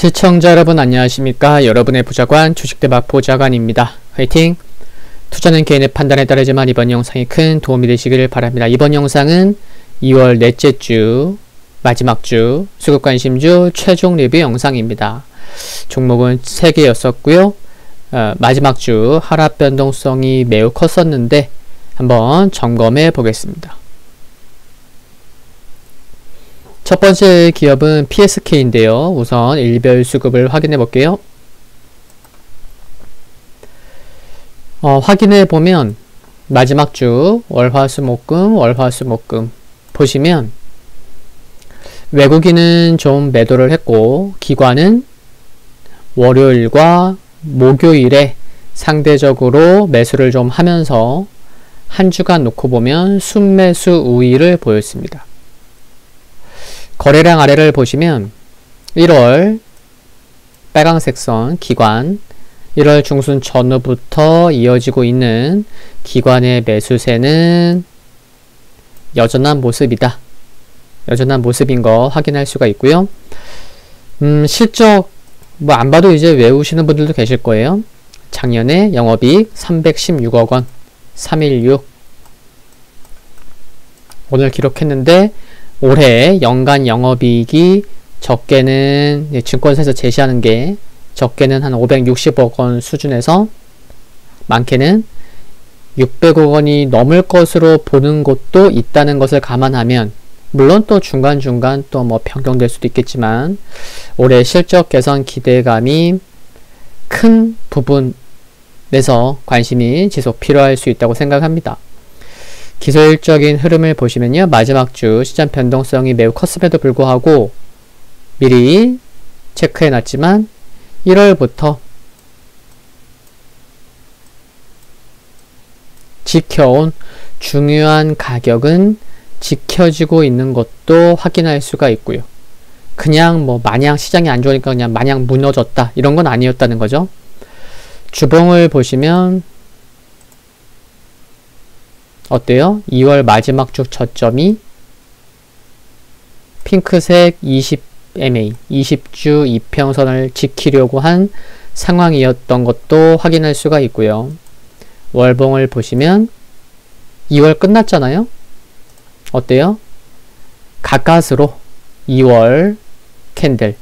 시청자 여러분 안녕하십니까? 여러분의 보좌관 주식대박 보좌관입니다. 화이팅! 투자는 개인의 판단에 따르지만 이번 영상이 큰 도움이 되시길 바랍니다. 이번 영상은 2월 넷째 주 마지막 주 수급관심주 최종 리뷰 영상입니다. 종목은 3개였었고요. 마지막 주 하락 변동성이 매우 컸었는데 한번 점검해 보겠습니다. 첫 번째 기업은 PSK인데요. 우선 일별 수급을 확인해 볼게요. 확인해 보면 마지막 주 월화수목금 보시면 외국인은 좀 매도를 했고 기관은 월요일과 목요일에 상대적으로 매수를 좀 하면서 한 주간 놓고 보면 순매수 우위를 보였습니다. 거래량 아래를 보시면 1월 빨강색 선 기관 1월 중순 전후부터 이어지고 있는 기관의 매수세는 여전한 모습이다. 여전한 모습인 거 확인할 수가 있고요. 실적 뭐 안 봐도 이제 외우시는 분들도 계실 거예요. 작년에 영업이익 316억 원 316 오늘 기록했는데 올해 연간 영업이익이 적게는 증권사에서 제시하는 게 적게는 한 560억 원 수준에서 많게는 600억 원이 넘을 것으로 보는 곳도 있다는 것을 감안하면 물론 또 중간중간 또 뭐 변경될 수도 있겠지만 올해 실적 개선 기대감이 큰 부분에서 관심이 지속 필요할 수 있다고 생각합니다. 기술적인 흐름을 보시면요. 마지막 주 시장 변동성이 매우 컸음에도 불구하고 미리 체크해 놨지만 1월부터 지켜온 중요한 가격은 지켜지고 있는 것도 확인할 수가 있고요. 그냥 뭐 마냥 시장이 안 좋으니까 그냥 마냥 무너졌다 이런 건 아니었다는 거죠. 주봉을 보시면 어때요? 2월 마지막 주 저점이 핑크색 20MA, 20주 이평선을 지키려고 한 상황이었던 것도 확인할 수가 있고요. 월봉을 보시면 2월 끝났잖아요? 어때요? 가까스로 2월 캔들,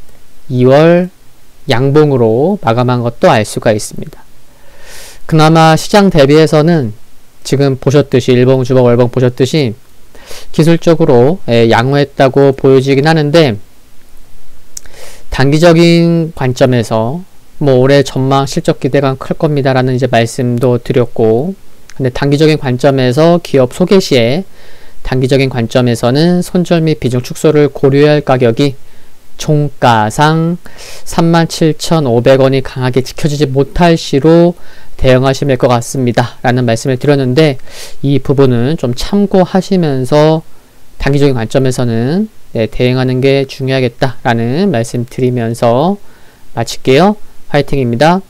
2월 양봉으로 마감한 것도 알 수가 있습니다. 그나마 시장 대비해서는 지금 보셨듯이 일봉, 주봉, 월봉 보셨듯이 기술적으로 양호했다고 보여지긴 하는데 단기적인 관점에서 뭐 올해 전망 실적 기대감 클 겁니다 라는 이제 말씀도 드렸고 근데 단기적인 관점에서 기업 소개 시에 단기적인 관점에서는 손절 및 비중 축소를 고려해야 할 가격이 종가상 37,500원이 강하게 지켜지지 못할 시로 대응하시면 될 것 같습니다. 라는 말씀을 드렸는데 이 부분은 좀 참고하시면서 단기적인 관점에서는 대응하는 게 중요하겠다 라는 말씀 드리면서 마칠게요. 화이팅입니다.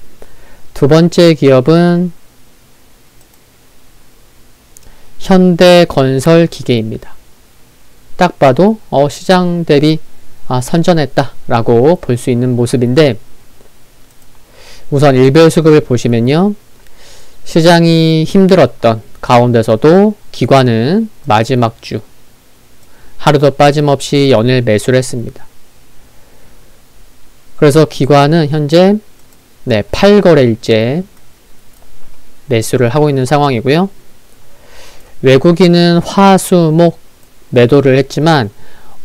두 번째 기업은 현대건설기계입니다. 딱 봐도 시장 대비 선전했다 라고 볼 수 있는 모습인데 우선 일별 수급을 보시면요. 시장이 힘들었던 가운데서도 기관은 마지막 주 하루도 빠짐없이 연일 매수를 했습니다. 그래서 기관은 현재 8거래일째 매수를 하고 있는 상황이고요. 외국인은 화, 수, 목 매도를 했지만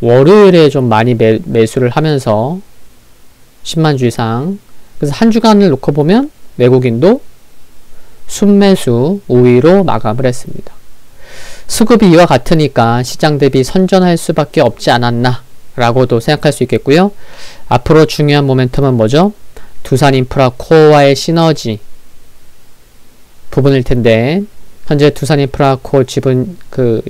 월요일에 좀 많이 매수를 하면서 10만 주 이상 그래서 한 주간을 놓고 보면 외국인도 순매수 우위로 마감을 했습니다. 수급이 이와 같으니까 시장 대비 선전할 수밖에 없지 않았나 라고도 생각할 수 있겠고요. 앞으로 중요한 모멘텀은 뭐죠? 두산인프라 코어와의 시너지 부분일 텐데 현재 두산인프라 코어 지분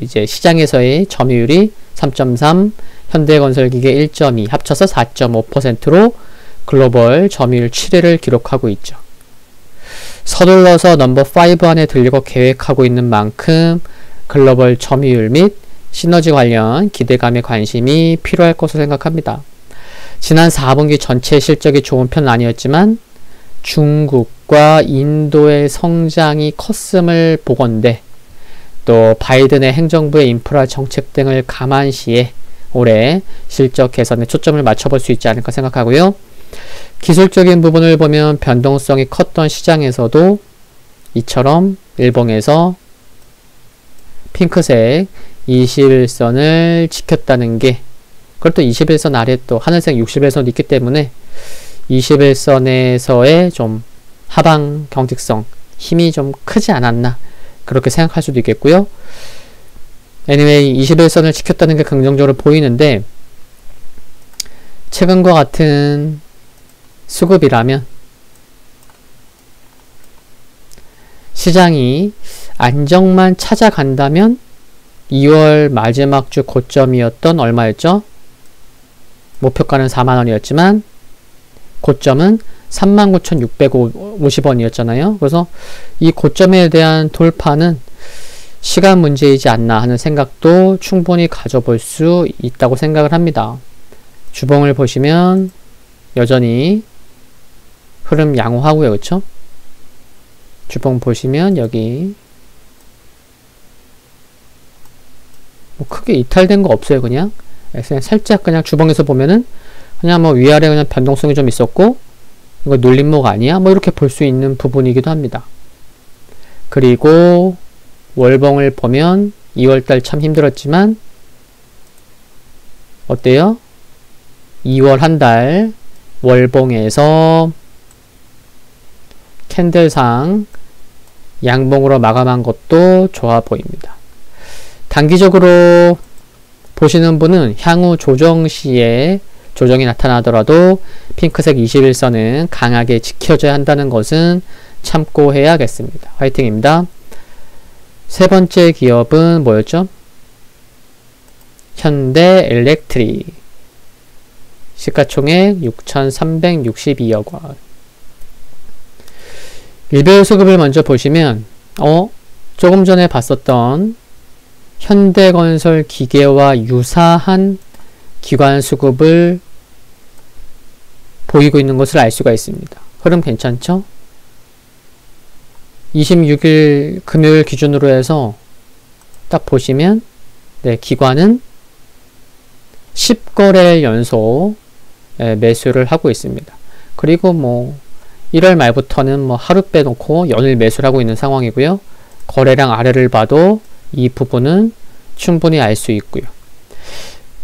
이제 시장에서의 점유율이 3.3, 현대건설기계 1.2 합쳐서 4.5%로 글로벌 점유율 7위를 기록하고 있죠. 서둘러서 넘버 5 안에 들려고 계획하고 있는 만큼 글로벌 점유율 및 시너지 관련 기대감에 관심이 필요할 것으로 생각합니다. 지난 4분기 전체 실적이 좋은 편은 아니었지만 중국과 인도의 성장이 컸음을 보건대 또 바이든의 행정부의 인프라 정책 등을 감안시해 올해 실적 개선에 초점을 맞춰볼 수 있지 않을까 생각하고요. 기술적인 부분을 보면 변동성이 컸던 시장에서도 이처럼 일봉에서 핑크색 21선을 지켰다는 게, 그것도 21선 아래 또 하늘색 61선이 있기 때문에 21선에서의 좀 하방 경직성, 힘이 좀 크지 않았나 그렇게 생각할 수도 있겠고요. anyway 21선을 지켰다는 게 긍정적으로 보이는데, 최근과 같은 수급이라면 시장이 안정만 찾아간다면 2월 마지막 주 고점이었던 얼마였죠? 목표가는 4만원이었지만 고점은 39,650원이었잖아요. 그래서 이 고점에 대한 돌파는 시간 문제이지 않나 하는 생각도 충분히 가져볼 수 있다고 생각을 합니다. 주봉을 보시면 여전히 흐름 양호하고요. 그쵸? 주봉 보시면 여기 뭐 크게 이탈된 거 없어요. 그냥 살짝 그냥 주봉에서 보면은 그냥 뭐 위아래 그냥 변동성이 좀 있었고, 이거 눌림목 아니야? 뭐 이렇게 볼 수 있는 부분이기도 합니다. 그리고 월봉을 보면 2월달 참 힘들었지만 어때요? 2월 한 달 월봉에서 캔들상 양봉으로 마감한 것도 좋아 보입니다. 단기적으로 보시는 분은 향후 조정 시에 조정이 나타나더라도 핑크색 21선은 강하게 지켜져야 한다는 것은 참고해야겠습니다. 화이팅입니다. 세 번째 기업은 뭐였죠? 현대엘렉트릭. 시가총액 6,362억 원. 일별 수급을 먼저 보시면 조금 전에 봤었던 현대건설 기계와 유사한 기관 수급을 보이고 있는 것을 알 수가 있습니다. 흐름 괜찮죠? 26일 금요일 기준으로 해서 딱 보시면 기관은 10거래일 연속 매수를 하고 있습니다. 그리고 뭐 1월 말부터는 뭐 하루 빼놓고 연일 매수를 하고 있는 상황이고요. 거래량 아래를 봐도 이 부분은 충분히 알 수 있고요.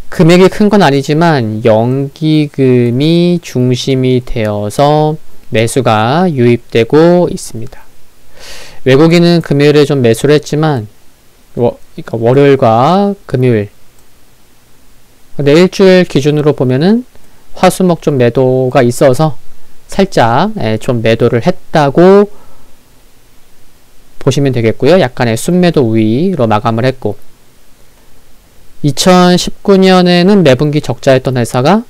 금액이 큰 건 아니지만 연기금이 중심이 되어서 매수가 유입되고 있습니다. 외국인은 금요일에 좀 매수를 했지만 그러니까 월요일과 금요일 일주일 기준으로 보면은 화수목 좀 매도가 있어서 살짝 좀 매도를 했다고 보시면 되겠고요. 약간의 순매도 우위로 마감을 했고, 2019년에는 매분기 적자였던 회사가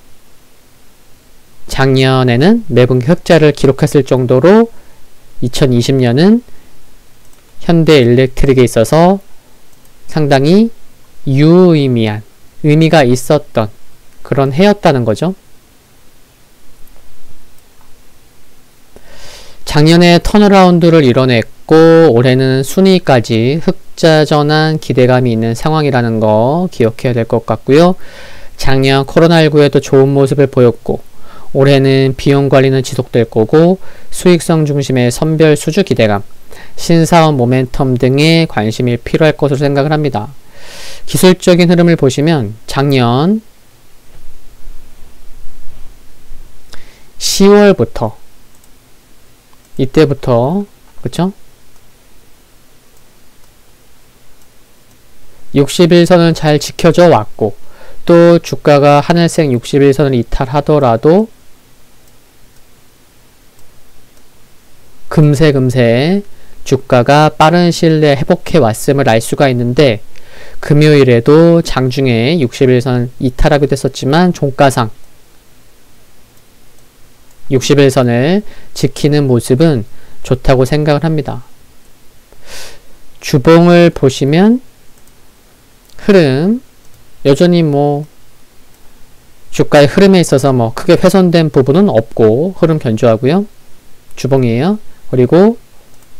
작년에는 매분기 흑자를 기록했을 정도로 2020년은 현대엘렉트릭에 있어서 상당히 유의미한 의미가 있었던 그런 해였다는 거죠. 작년에 턴어라운드를 이뤄냈고 올해는 순위까지 흑자 전환 기대감이 있는 상황이라는 거 기억해야 될 것 같고요. 작년 코로나19에도 좋은 모습을 보였고 올해는 비용 관리는 지속될 거고 수익성 중심의 선별 수주 기대감, 신사업 모멘텀 등에 관심이 필요할 것으로 생각을 합니다. 기술적인 흐름을 보시면 작년 10월부터 이때부터 그쵸? 61선은 잘 지켜져 왔고 또 주가가 하늘색 61선을 이탈하더라도 금세 주가가 빠른 시일 내에 회복해 왔음을 알 수가 있는데, 금요일에도 장중에 61선 이탈하게 됐었지만 종가상 61선을 지키는 모습은 좋다고 생각을 합니다. 주봉을 보시면 흐름 여전히 뭐 주가의 흐름에 있어서 뭐 크게 훼손된 부분은 없고 흐름 견조하고요. 주봉이에요. 그리고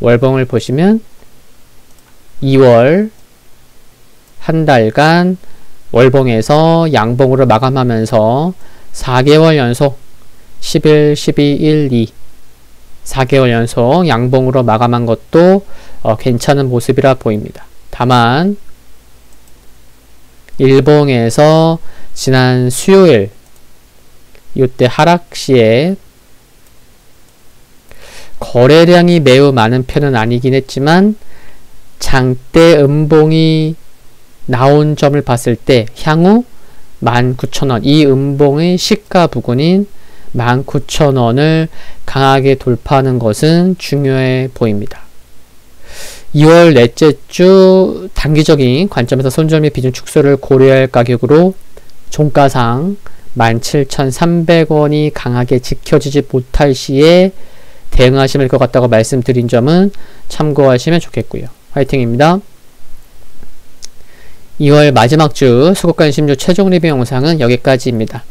월봉을 보시면 2월 한 달간 월봉에서 양봉으로 마감하면서 4개월 연속 11, 12, 1, 2 4개월 연속 양봉으로 마감한 것도 괜찮은 모습이라 보입니다. 다만 일봉에서 지난 수요일 이때 하락 시에 거래량이 매우 많은 편은 아니긴 했지만 장대 음봉이 나온 점을 봤을 때 향후 19,000원, 이 음봉의 시가 부근인 19,000원을 강하게 돌파하는 것은 중요해 보입니다. 2월 넷째 주 단기적인 관점에서 손절 및 비중 축소를 고려할 가격으로 종가상 17,300원이 강하게 지켜지지 못할 시에 대응하시면 될 것 같다고 말씀드린 점은 참고하시면 좋겠고요. 화이팅입니다. 2월 마지막 주 수급관심주 최종 리뷰 영상은 여기까지입니다.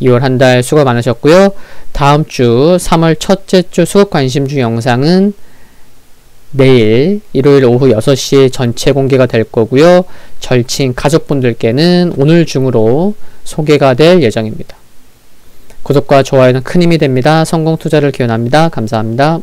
2월 한 달 수고 많으셨고요. 다음 주 3월 첫째 주 수급관심주 영상은 내일 일요일 오후 6시에 전체 공개가 될 거고요. 절친 가족분들께는 오늘 중으로 소개가 될 예정입니다. 구독과 좋아요는 큰 힘이 됩니다. 성공 투자를 기원합니다. 감사합니다.